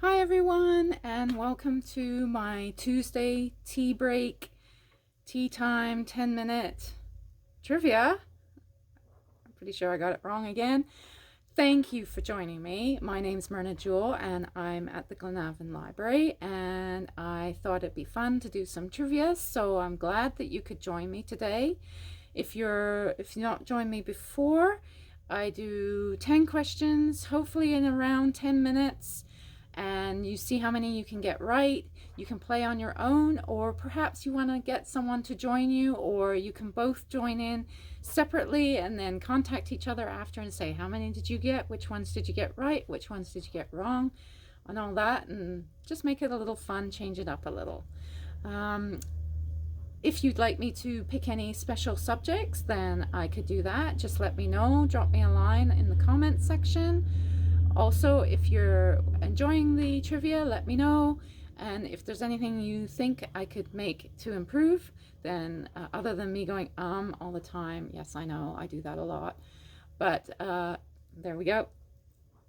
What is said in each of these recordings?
Hi everyone, and welcome to my Tuesday tea break, tea time 10-minute trivia. I'm pretty sure I got it wrong again. Thank you for joining me. My name's Myrna Jewell and I'm at the Glenavon Library, and I thought it'd be fun to do some trivia, so I'm glad that you could join me today. If you've not joined me before, I do 10 questions, hopefully in around 10 minutes. And you see how many you can get right. You can play on your own, or perhaps you want to get someone to join you, or you can both join in separately and then contact each other after and say, how many did you get? Which ones did you get right? Which ones did you get wrong? And all that, and just make it a little fun, change it up a little. If you'd like me to pick any special subjects, then I could do that. Just let me know. Drop me a line in the comment section. Also, if you're enjoying the trivia, let me know. And if there's anything you think I could make to improve, then other than me going all the time, yes, I know, I do that a lot. But there we go.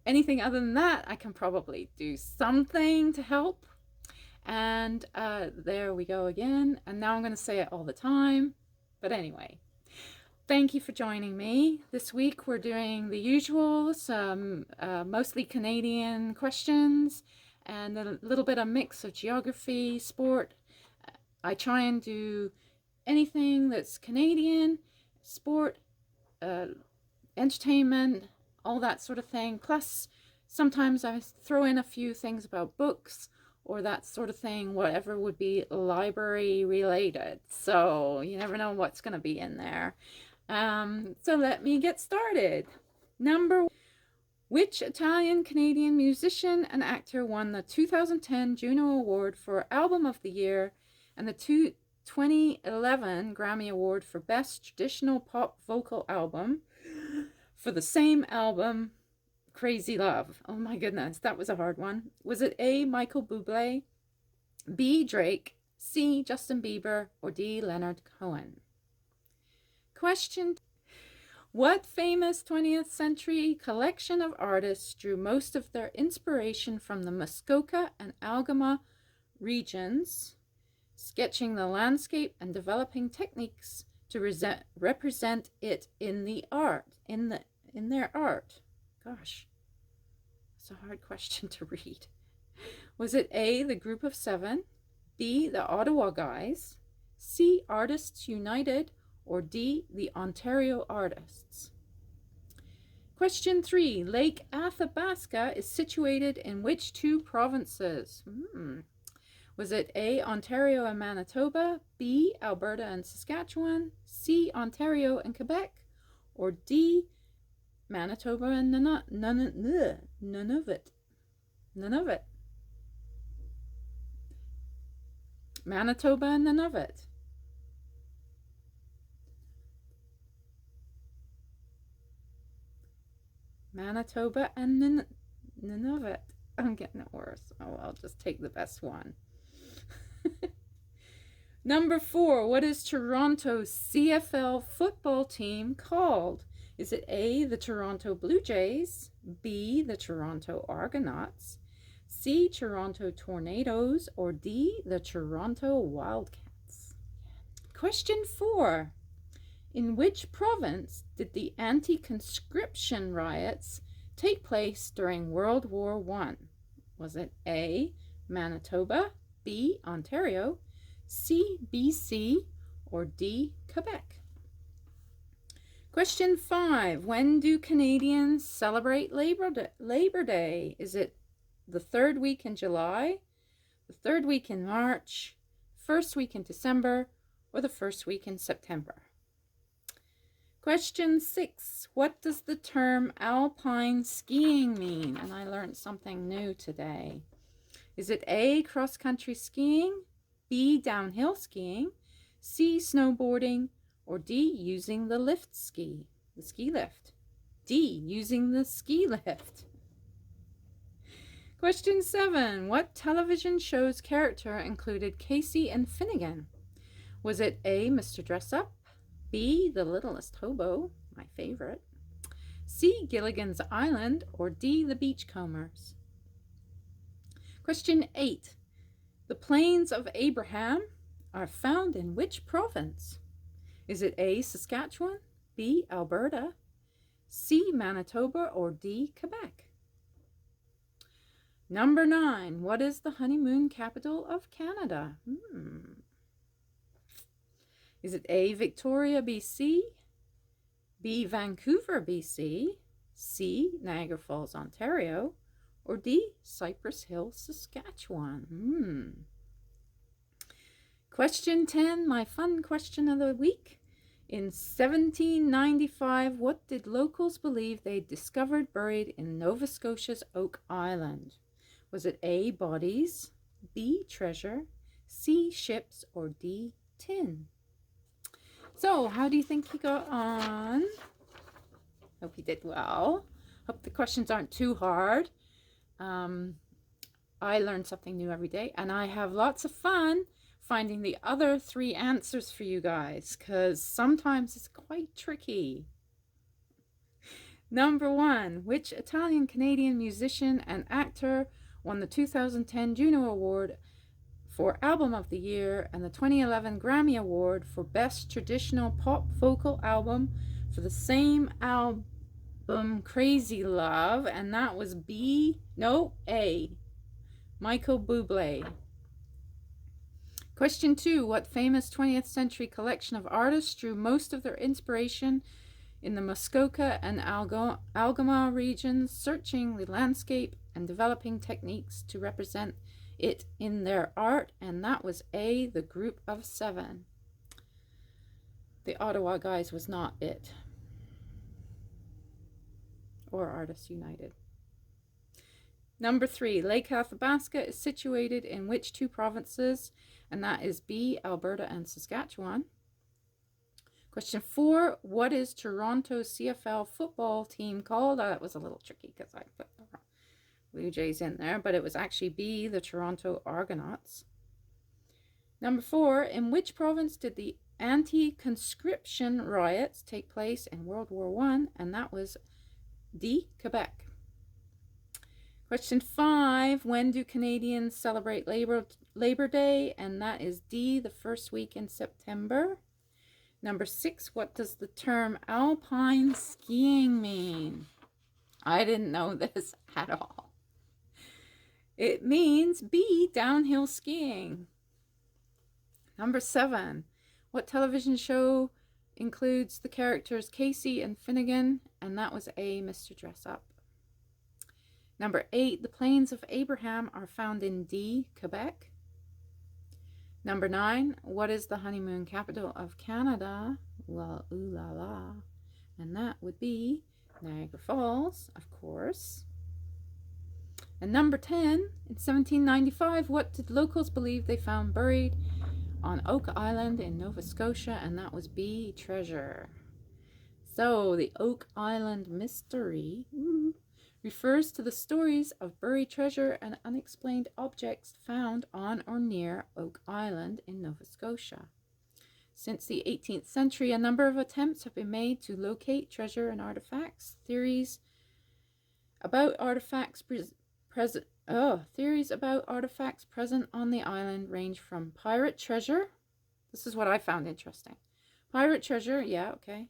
Anything other than that, I can probably do something to help. And there we go again. And now I'm going to say it all the time. But anyway. Thank you for joining me. This week we're doing the usual, some mostly Canadian questions and a little bit of mix of geography, sport. I try and do anything that's Canadian, sport, entertainment, all that sort of thing. Plus, sometimes I throw in a few things about books or that sort of thing, whatever would be library related. So you never know what's going to be in there. So let me get started. Number one, which Italian-Canadian musician and actor won the 2010 Juno Award for Album of the Year and the 2011 Grammy Award for Best Traditional Pop Vocal Album for the same album, Crazy Love? Oh my goodness, that was a hard one. Was it A, Michael Bublé, B, Drake, C, Justin Bieber, or D, Leonard Cohen? Question: what famous 20th century collection of artists drew most of their inspiration from the Muskoka and Algoma regions, sketching the landscape and developing techniques to represent it in their art? Gosh, that's a hard question to read. Was it A, the Group of Seven, B, the Ottawa Guys, C, Artists United, or D, the Ontario Artists? Question 3. Lake Athabasca is situated in which two provinces? Was it A, Ontario and Manitoba, B, Alberta and Saskatchewan, C, Ontario and Quebec, or D, Manitoba and Nunavut? Manitoba and Nunavut. Manitoba and Nunavut. I'm getting it worse. Oh, I'll just take the best one. Number 4. What is Toronto's CFL football team called? Is it A, the Toronto Blue Jays, B, the Toronto Argonauts, C, Toronto Tornadoes, or D, the Toronto Wildcats? Question 4. In which province did the anti-conscription riots take place during World War I? Was it A, Manitoba, B, Ontario, C, BC, or D, Quebec? Question 5. When do Canadians celebrate Labor Day? Is it the third week in July, the third week in March, first week in December, or the first week in September? Question 6. What does the term alpine skiing mean? And I learned something new today. Is it A, cross-country skiing, B, downhill skiing, C, snowboarding, or D, using the ski lift? D, using the ski lift. Question 7. What television show's character included Casey and Finnegan? Was it A, Mr. Dressup, B, The Littlest Hobo, my favorite, C, Gilligan's Island, or D, The Beachcombers? Question 8. The plains of Abraham are found in which province? Is it A, Saskatchewan, B, Alberta, C, Manitoba, or D, Quebec? Number 9. What is the honeymoon capital of Canada? Is it A, Victoria, BC, B, Vancouver, BC, C, Niagara Falls, Ontario, or D, Cypress Hill, Saskatchewan? Question 10, my fun question of the week. In 1795, what did locals believe they discovered buried in Nova Scotia's Oak Island? Was it A, bodies, B, treasure, C, ships, or D, tin? So, how do you think he got on? Hope he did well. Hope the questions aren't too hard. I learn something new every day, and I have lots of fun finding the other 3 answers for you guys, because sometimes it's quite tricky. Number 1, which Italian-Canadian musician and actor won the 2010 Juno Award for Album of the Year and the 2011 Grammy Award for Best Traditional Pop Vocal Album for the same album, Crazy Love? And that was A, Michael Bublé. Question 2, what famous 20th century collection of artists drew most of their inspiration in the Muskoka and Algoma regions, searching the landscape and developing techniques to represent it in their art? And that was A, the Group of 7. The Ottawa Guys was not it, or Artists United. Number 3, Lake Athabasca is situated in which 2 provinces? And that is B, Alberta and Saskatchewan. Question 4, what is Toronto's CFL football team called? That was a little tricky because I put the Blue Jays in there, but it was actually B, the Toronto Argonauts. Number 4, in which province did the anti-conscription riots take place in World War I? And that was D, Quebec. Question 5, when do Canadians celebrate Labor Day? And that is D, the first week in September. Number 6, what does the term alpine skiing mean? I didn't know this at all. It means B, downhill skiing. Number 7, what television show includes the characters Casey and Finnegan? And that was A, Mr. Dress Up. Number 8, the plains of Abraham are found in D, Quebec. Number 9, what is the honeymoon capital of Canada? Well, ooh la la. And that would be Niagara Falls, of course. And number 10, in 1795, what did locals believe they found buried on Oak Island in Nova Scotia? And that was B, treasure. So the Oak Island mystery refers to the stories of buried treasure and unexplained objects found on or near Oak Island in Nova Scotia. Since the 18th century, a number of attempts have been made to locate treasure and artifacts. Theories about artifacts present on the island range from pirate treasure. This is what I found interesting. Pirate treasure, yeah, okay.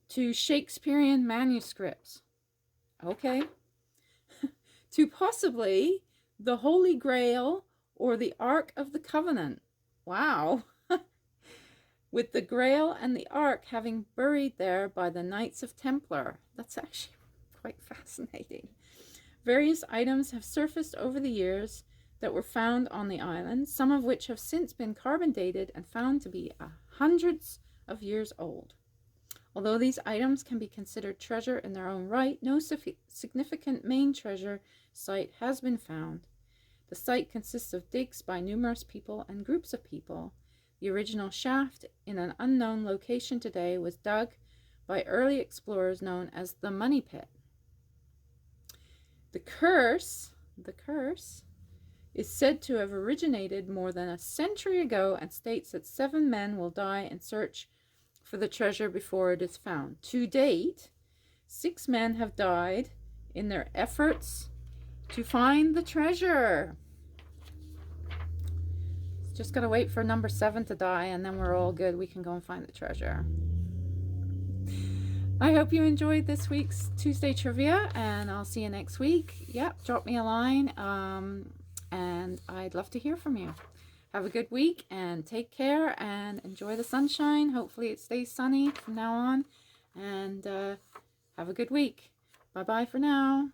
To Shakespearean manuscripts, okay, to possibly the Holy Grail or the Ark of the Covenant. Wow. With the Grail and the Ark having buried there by the Knights of Templar. That's actually quite fascinating. Various items have surfaced over the years that were found on the island, some of which have since been carbon dated and found to be hundreds of years old. Although these items can be considered treasure in their own right, no significant main treasure site has been found. The site consists of digs by numerous people and groups of people. The original shaft in an unknown location today was dug by early explorers known as the Money Pit. The curse is said to have originated more than a century ago and states that 7 men will die in search for the treasure before it is found. To date, 6 men have died in their efforts to find the treasure. Just gotta wait for number 7 to die, and then we're all good. We can go and find the treasure. I hope you enjoyed this week's Tuesday trivia, and I'll see you next week. Yep, drop me a line, and I'd love to hear from you. Have a good week, and take care, and enjoy the sunshine. Hopefully it stays sunny from now on, and have a good week. Bye-bye for now.